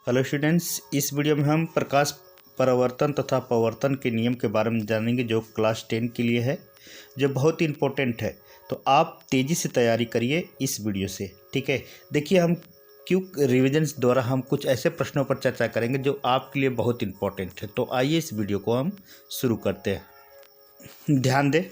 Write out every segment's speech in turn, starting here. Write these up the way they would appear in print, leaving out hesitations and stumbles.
Hello students, इस video में हम प्रकाश परावर्तन तथा परावर्तन के नियम के बारे में जानेंगे जो क्लास 10 के लिए है, जो बहुत ही इम्पोर्टेंट है। तो आप तेज़ी से तैयारी करिए इस वीडियो से, ठीक है। देखिए, हम क्विक रिविजन्स द्वारा हम कुछ ऐसे प्रश्नों पर चर्चा करेंगे जो आपके लिए बहुत इम्पोर्टेंट है। तो आइए इस वीडियो को हम शुरू करते हैं। ध्यान दें,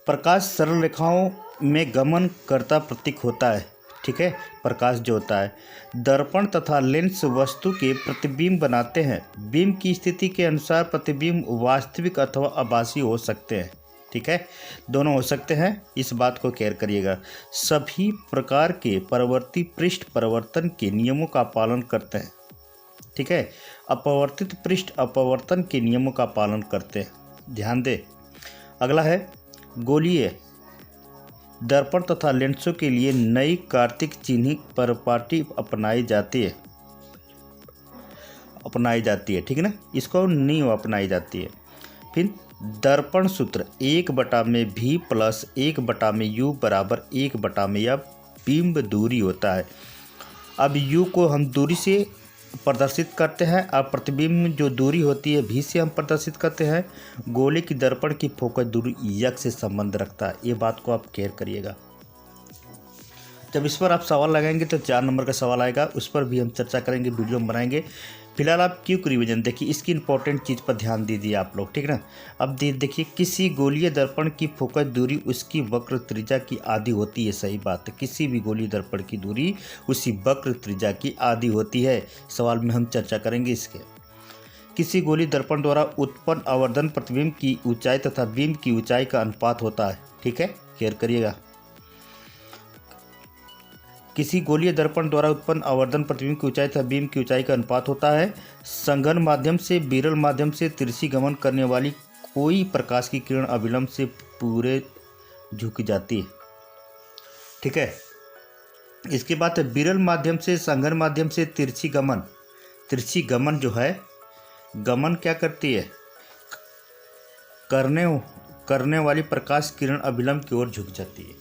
प्रकाश सरल रेखाओं में गमन करता प्रतीक होता है, ठीक है। प्रकाश जो होता है, दर्पण तथा लेंस वस्तु के प्रतिबिंब बनाते हैं। बिंब की स्थिति के अनुसार प्रतिबिंब वास्तविक अथवा आभासी हो सकते हैं, ठीक है, दोनों हो सकते हैं। इस बात को केयर करिएगा। सभी प्रकार के परावर्ती पृष्ठ परावर्तन के नियमों का पालन करते हैं, ठीक है। अपवर्तित पृष्ठ अपवर्तन के नियमों का पालन करते हैं। ध्यान दें। अगला है गोलीय दर्पण तथा लेंसों के लिए नई कार्तिक चिन्हित प्रॉपर्टी अपनाई जाती है, ठीक है ना। इसको नहीं अपनाई जाती है। फिर दर्पण सूत्र 1/v प्लस 1/u बराबर 1/f बिंब दूरी होता है। अब u को हम दूरी से प्रदर्शित करते हैं और प्रतिबिंब जो दूरी होती है v से हम प्रदर्शित करते हैं। गोले की दर्पण की फोकस दूरी x से संबंध रखता है। ये बात को आप केयर करिएगा। जब इस पर आप सवाल लगाएंगे तो 4 नंबर का सवाल आएगा, उस पर भी हम चर्चा करेंगे, वीडियो में बनाएंगे। फिलहाल आप क्विक रिवीजन देखिए, इसकी इंपॉर्टेंट चीज़ पर ध्यान दीजिए आप लोग, ठीक है ना। अब देखिए, किसी गोलीय दर्पण की फोकस दूरी उसकी वक्र त्रिज्या की आधी होती है। सही बात है, किसी भी गोलीय दर्पण की दूरी उसी वक्र त्रिज्या की आधी होती है। सवाल में हम चर्चा करेंगे इसके। किसी गोलीय दर्पण द्वारा उत्पन्न आवर्धन प्रतिबिंब की ऊंचाई तथा बिंब की ऊंचाई का अनुपात होता है, ठीक है, केयर करिएगा। किसी गोलीय दर्पण द्वारा उत्पन्न आवर्धन प्रतिबिंब की ऊंचाई तथा बीम की ऊंचाई का अनुपात होता है। संघन माध्यम से विरल माध्यम से तिरछी गमन करने वाली कोई प्रकाश की किरण अविलंब से पूरे झुक जाती है, ठीक है। इसके बाद विरल माध्यम से संघन माध्यम से तिरछी गमन जो है, गमन क्या करती है, करने वाली प्रकाश किरण अविलंब की ओर झुक जाती है,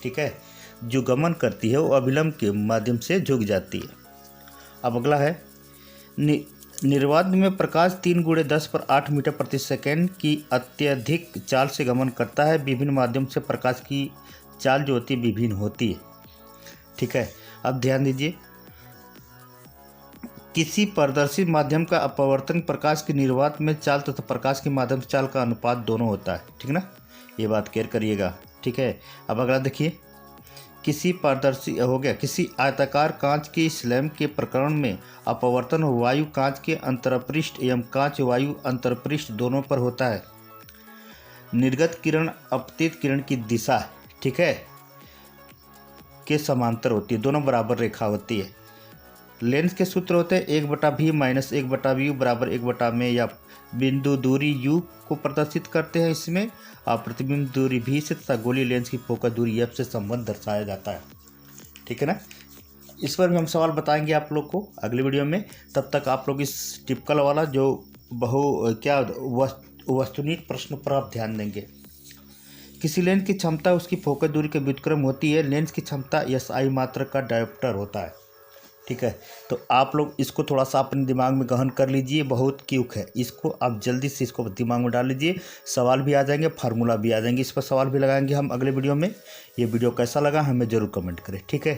ठीक है। जो गमन करती है वो अविलंब के माध्यम से झुक जाती है। अब अगला है निर्वात में प्रकाश 3 × 10⁸ मीटर प्रति सेकेंड की अत्यधिक चाल से गमन करता है। विभिन्न माध्यम से प्रकाश की चाल जो होती है विभिन्न होती है, ठीक है। अब ध्यान दीजिए, किसी पारदर्शी माध्यम का अपवर्तन प्रकाश की निर्वात में चाल तथा प्रकाश के माध्यम से चाल का अनुपात दोनों होता है, ठीक ना। ये बात केयर करिएगा, ठीक है। अब अगला देखिए, किसी आयताकार कांच की स्लैब के प्रकरण में अपवर्तन वायु कांच के अंतरपृष्ठ एवं कांच वायु अंतरपृष्ठ दोनों पर होता है। निर्गत किरण अपतित किरण की दिशा, ठीक है, के समांतर होती है, दोनों बराबर रेखा होती है। लेंस के सूत्र होते हैं 1/v माइनस 1/u बराबर 1/f। बिंदु दूरी u को प्रदर्शित करते हैं इसमें, और प्रतिबिंब दूरी v से तथा गोलीय लेंस की फोकस दूरी f से संबंध दर्शाया जाता है, ठीक है ना। इस पर भी हम सवाल बताएंगे आप लोग को अगले वीडियो में। तब तक आप लोग इस टिपिकल वाला जो वस्तुनिष्ठ प्रश्न पर आप ध्यान देंगे। किसी लेंस की क्षमता उसकी फोकस दूरी के व्युत्क्रम होती है। लेंस की क्षमता SI मात्रक का डायोप्टर होता है, ठीक है। तो आप लोग इसको थोड़ा सा अपने दिमाग में गहन कर लीजिए, बहुत क्विक है, इसको आप जल्दी से इसको दिमाग में डाल लीजिए। सवाल भी आ जाएंगे, फार्मूला भी आ जाएंगे, इस पर सवाल भी लगाएंगे हम अगले वीडियो में। ये वीडियो कैसा लगा हमें ज़रूर कमेंट करें, ठीक है।